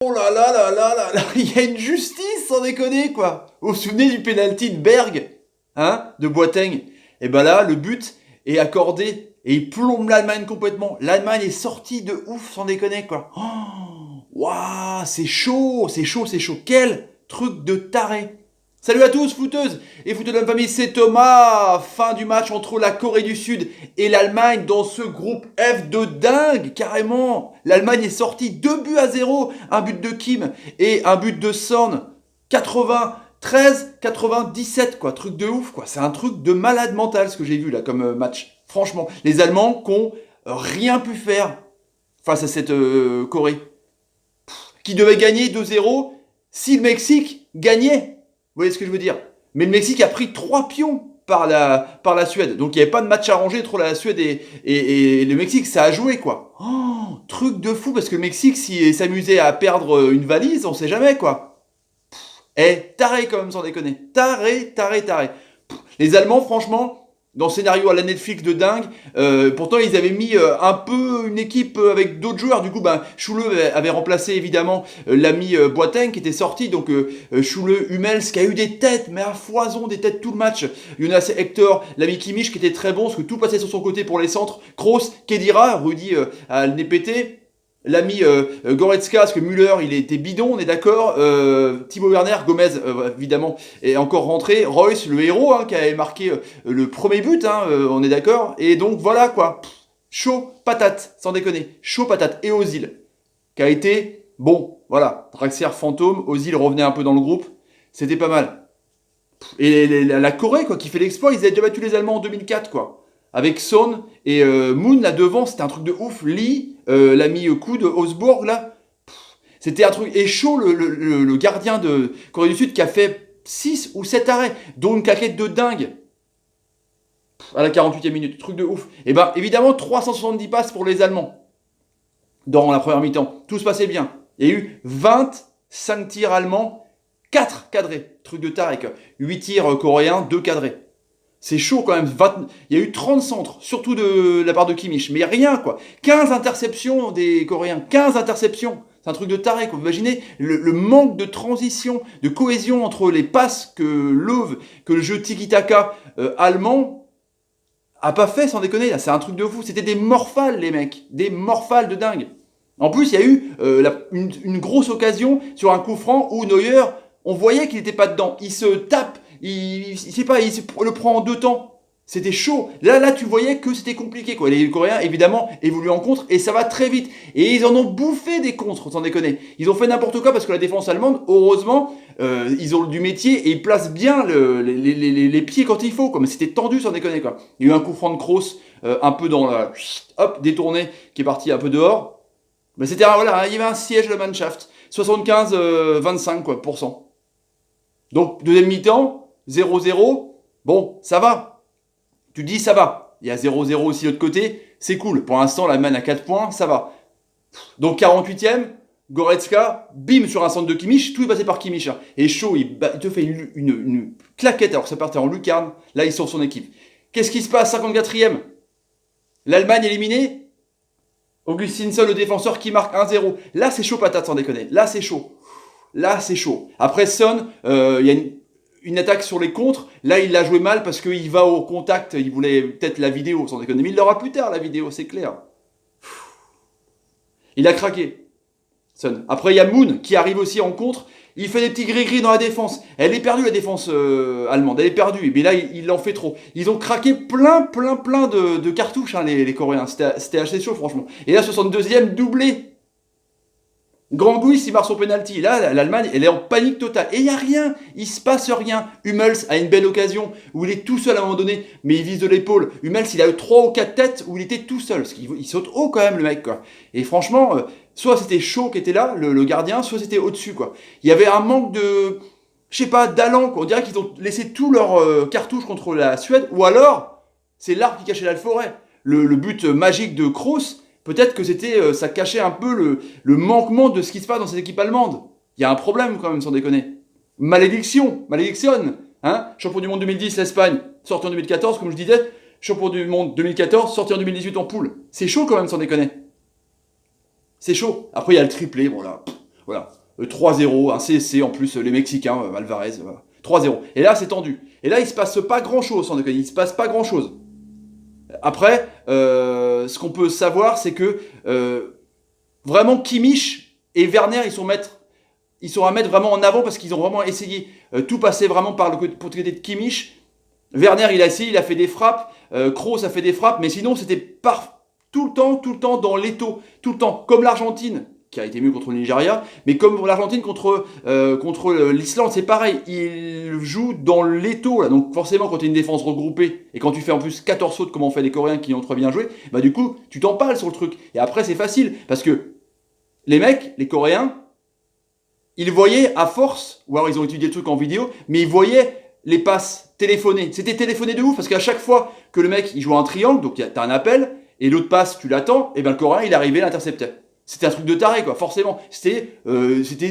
Oh là là là là là là, il y a une justice sans déconner quoi. Vous vous souvenez du penalty de Berg, hein, de Boateng? Et ben là, le but est accordé et il plombe l'Allemagne complètement. L'Allemagne est sortie de ouf sans déconner quoi. Oh, waouh, c'est chaud, c'est chaud, c'est chaud. Quel truc de taré. Salut à tous, footeuses et footeux de la famille, c'est Thomas. Fin du match entre la Corée du Sud et l'Allemagne dans ce groupe F de dingue, carrément. L'Allemagne est sortie 2 buts à 0, un but de Kim et un but de Son. 93-97 quoi, truc de ouf quoi. C'est un truc de malade mental ce que j'ai vu là comme match. Franchement, les Allemands qui ont rien pu faire face à cette Corée qui devait gagner 2-0 si le Mexique gagnait. Vous voyez ce que je veux dire? Mais le Mexique a pris 3 pions par la Suède. Donc il n'y avait pas de match arrangé entre la Suède et le Mexique. Ça a joué quoi. Oh, truc de fou parce que le Mexique s'amusait à perdre une valise, on sait jamais quoi. Eh, taré quand même sans déconner. Taré, taré, taré. Les Allemands franchement, dans le scénario à la Netflix de dingue, pourtant ils avaient mis un peu une équipe avec d'autres joueurs. Du coup, ben, Schule avait remplacé évidemment l'ami Boateng qui était sorti. Donc Schule, Hummels qui a eu des têtes, mais à foison des têtes tout le match. Jonas Hector, l'ami Kimmich qui était très bon, parce que tout passait sur son côté pour les centres. Kroos, Kedira, Rudy a le nez pété. L'ami Goretzka, parce que Müller, il était bidon, on est d'accord. Thibaut Werner, Gomez, évidemment, est encore rentré. Royce, le héros, hein, qui avait marqué le premier but, hein, on est d'accord. Et donc voilà quoi. Chaud patate, sans déconner. Chaud patate. Et Ozil, qui a été bon. Voilà. Draxler fantôme, Ozil revenait un peu dans le groupe. C'était pas mal. Et la Corée, quoi, qui fait l'exploit, ils avaient déjà battu les Allemands en 2004, quoi. Avec Son et Moon là devant, c'était un truc de ouf. Lee, l'ami coup de Osbourg là, c'était un truc. Et chaud, le gardien de Corée du Sud qui a fait 6 ou 7 arrêts, dont une caquette de dingue à la 48e minute. Truc de ouf. Et ben évidemment, 370 passes pour les Allemands dans la première mi-temps. Tout se passait bien. Il y a eu 25 tirs allemands, 4 cadrés. Truc de tarek. 8 tirs coréens, 2 cadrés. C'est chaud quand même. Il y a eu 30 centres, surtout de la part de Kimmich. Mais rien quoi. 15 interceptions des Coréens. 15 interceptions. C'est un truc de taré quoi. Vous imaginez le manque de transition, de cohésion entre les passes que le jeu tiki-taka allemand a pas fait sans déconner. Là, c'est un truc de fou. C'était des morphales les mecs. Des morphales de dingue. En plus, il y a eu une grosse occasion sur un coup franc où Neuer, on voyait qu'il n'était pas dedans. Il se tape, il sait pas, le prend en 2 temps. C'était chaud. Là, tu voyais que c'était compliqué, quoi. Les Coréens, évidemment, évoluent en contre et ça va très vite. Et ils en ont bouffé des contres, sans déconner. Ils ont fait n'importe quoi parce que la défense allemande, heureusement, ils ont du métier et ils placent bien les pieds quand il faut, quoi. Mais c'était tendu, sans déconner, quoi. Il y a eu un coup franc de Kroos, un peu dans la, hop, détourné, qui est parti un peu dehors. Mais c'était voilà, il y avait un siège de Mannschaft. 75-25 quoi, pour cent. Donc, deuxième mi-temps, 0-0. Bon, ça va. Tu dis ça va. Il y a 0-0 aussi de l'autre côté. C'est cool. Pour l'instant, l'Allemagne a 4 points, ça va. Donc, 48e, Goretzka, bim, sur un centre de Kimmich. Tout est passé par Kimmich. Hein. Et chaud, il te fait une claquette alors que ça partait en lucarne. Là, il sort son équipe. Qu'est-ce qui se passe 54e. L'Allemagne éliminée. Augustinson, le défenseur qui marque 1-0. Là, c'est chaud patate, sans déconner. Là, c'est chaud. Là, c'est chaud. Après Son, il y a une attaque sur les contres. Là, il l'a joué mal parce qu'il va au contact. Il voulait peut-être la vidéo, sans déconner. Mais il l'aura plus tard, la vidéo, c'est clair. Il a craqué, Son. Après, il y a Moon qui arrive aussi en contre. Il fait des petits gris-gris dans la défense. Elle est perdue, la défense allemande. Elle est perdue. Mais là, il en fait trop. Ils ont craqué plein de cartouches, hein, les Coréens. C'était assez chaud, franchement. Et là, 62e, doublé. Grand Guis, il marque son penalty. Là, l'Allemagne, elle est en panique totale. Et il n'y a rien. Il se passe rien. Hummels a une belle occasion où il est tout seul à un moment donné, mais il vise de l'épaule. Hummels, il a eu 3 ou 4 têtes où il était tout seul. Parce qu'il saute haut quand même, le mec, quoi. Et franchement, soit c'était Shaw qui était là, le gardien, soit c'était au-dessus, quoi. Il y avait un manque de, je sais pas, d'allant, quoi. On dirait qu'ils ont laissé tous leurs cartouches contre la Suède. Ou alors, c'est l'arbre qui cachait la forêt. Le but magique de Kroos, peut-être que ça cachait un peu le manquement de ce qui se passe dans cette équipe allemande. Il y a un problème quand même, sans déconner. Malédiction, malédiction. Hein, champion du monde 2010, l'Espagne, sorti en 2014, comme je disais. Champion du monde 2014, sorti en 2018 en poule. C'est chaud quand même, sans déconner. C'est chaud. Après, il y a le triplé, bon là. Voilà. 3-0, un CSC en plus, les Mexicains, Alvarez, voilà. 3-0. Et là, c'est tendu. Et là, il se passe pas grand-chose, sans déconner. Il se passe pas grand-chose. Après, ce qu'on peut savoir, c'est que vraiment Kimmich et Werner, ils sont à mettre vraiment en avant parce qu'ils ont vraiment essayé. Tout passait vraiment par le côté de Kimmich. Werner, il a essayé, il a fait des frappes. Kroos a fait des frappes, mais sinon, c'était tout le temps dans l'étau. Tout le temps. Comme l'Argentine, qui a été mieux contre le Nigeria, mais comme l'Argentine contre l'Islande, c'est pareil. Ils jouent dans l'étau. Là. Donc forcément, quand tu as une défense regroupée, et quand tu fais en plus 14 sautes, comme ont fait les Coréens qui ont très bien joué, bah du coup, tu t'empales sur le truc. Et après, c'est facile. Parce que les mecs, les Coréens, ils voyaient à force, ou alors ils ont étudié le truc en vidéo, mais ils voyaient les passes téléphonées. C'était téléphoné de ouf, parce qu'à chaque fois que le mec, il joue un triangle, donc t'as un appel, et l'autre passe, tu l'attends, et bien le Coréen, il arrivait, l'interceptait. C'était un truc de taré, quoi, forcément. C'était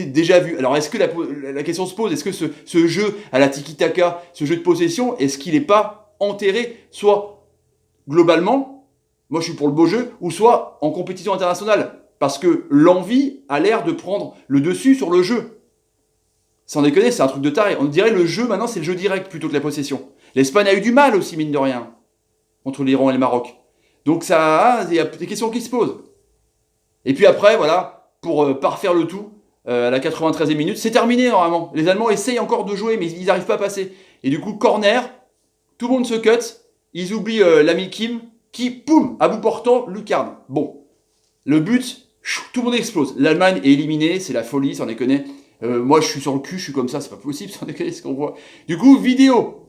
déjà vu. Alors, est-ce que la question se pose, est-ce que ce jeu à la tiki-taka, ce jeu de possession, est-ce qu'il n'est pas enterré, soit globalement, moi je suis pour le beau jeu, ou soit en compétition internationale? Parce que l'envie a l'air de prendre le dessus sur le jeu. Sans déconner, c'est un truc de taré. On dirait le jeu, maintenant, c'est le jeu direct plutôt que la possession. L'Espagne a eu du mal aussi, mine de rien, contre l'Iran et le Maroc. Donc ça, il y a des questions qui se posent. Et puis après, voilà, pour parfaire le tout, à la 93e minute, c'est terminé normalement. Les Allemands essayent encore de jouer, mais ils n'arrivent pas à passer. Et du coup, corner, tout le monde se cut, ils oublient l'ami Kim, qui, poum, à bout portant, lucarne. Bon, le but, tout le monde explose. L'Allemagne est éliminée, c'est la folie, sans déconner. Moi, je suis sur le cul, je suis comme ça, c'est pas possible, sans déconner ce qu'on voit. Du coup, vidéo.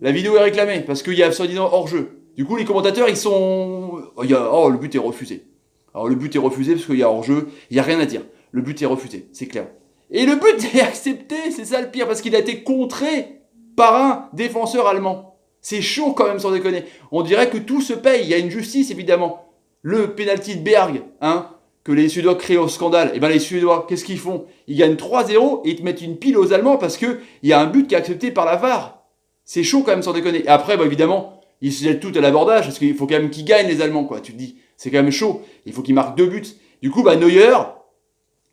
La vidéo est réclamée, parce qu'il y a soi-disant hors-jeu. Du coup, les commentateurs, ils sont... Oh, le but est refusé. Alors, le but est refusé parce qu'il y a hors-jeu, il n'y a rien à dire. Le but est refusé, c'est clair. Et le but est accepté, c'est ça le pire, parce qu'il a été contré par un défenseur allemand. C'est chaud quand même, sans déconner. On dirait que tout se paye, il y a une justice, évidemment. Le penalty de Berg, hein, que les Suédois créent au scandale. Et bien les Suédois, qu'est-ce qu'ils font? Ils gagnent 3-0 et ils te mettent une pile aux Allemands parce qu'il y a un but qui est accepté par la VAR. C'est chaud quand même, sans déconner. Et après, bah, évidemment, ils se jettent tout à l'abordage parce qu'il faut quand même qu'ils gagnent, les Allemands, quoi. Tu te dis, c'est quand même chaud. Il faut qu'ils marquent 2 buts. Du coup, bah, Neuer,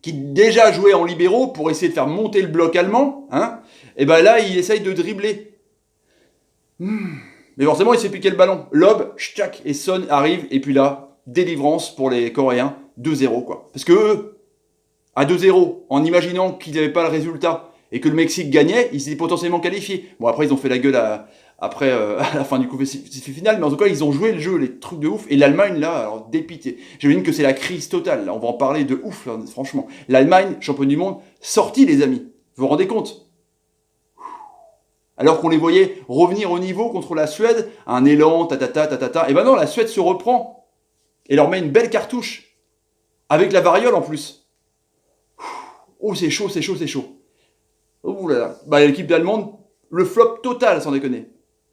qui déjà jouait en libéraux pour essayer de faire monter le bloc allemand, hein, et ben là, il essaye de dribbler. Mais forcément, il s'est piqué le ballon. Lob, tchac, et Son arrive, et puis là, délivrance pour les Coréens, 2-0, quoi. Parce que eux, à 2-0, en imaginant qu'ils n'avaient pas le résultat, et que le Mexique gagnait, ils étaient potentiellement qualifiés. Bon, après, ils ont fait la gueule après, à la fin du coup final, mais en tout cas, ils ont joué le jeu, les trucs de ouf. Et l'Allemagne, là, alors dépité. J'imagine que c'est la crise totale, là. On va en parler de ouf, là, franchement. L'Allemagne, championne du monde, sortie, les amis. Vous vous rendez compte? Alors qu'on les voyait revenir au niveau contre la Suède, un élan, tatata. Et ben non, la Suède se reprend et leur met une belle cartouche. Avec la variole en plus. Oh, c'est chaud. Oh là là. Bah, l'équipe allemande, le flop total, sans déconner.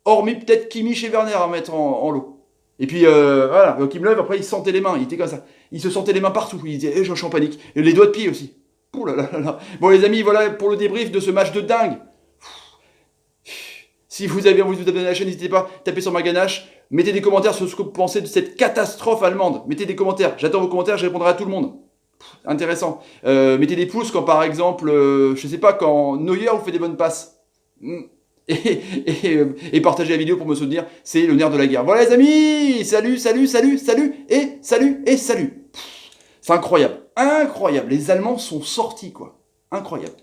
Hormis peut-être Kimmich et Werner à mettre en lot. Et puis, voilà, Kim Löw, après, il se sentait les mains. Il était comme ça. Il se sentait les mains partout. Il disait, je suis en panique. Et les doigts de pied aussi. Ouh là là là. Bon, les amis, voilà pour le débrief de ce match de dingue. Si vous avez envie de vous abonner à la chaîne, n'hésitez pas, tapez sur ma ganache, mettez des commentaires sur ce que vous pensez de cette catastrophe allemande. Mettez des commentaires, j'attends vos commentaires, je répondrai à tout le monde. Intéressant. Mettez des pouces quand par exemple, je sais pas, quand Neuer vous fait des bonnes passes. Et partagez la vidéo pour me soutenir, c'est le nerf de la guerre. Voilà les amis, salut. C'est incroyable, les Allemands sont sortis quoi, incroyable.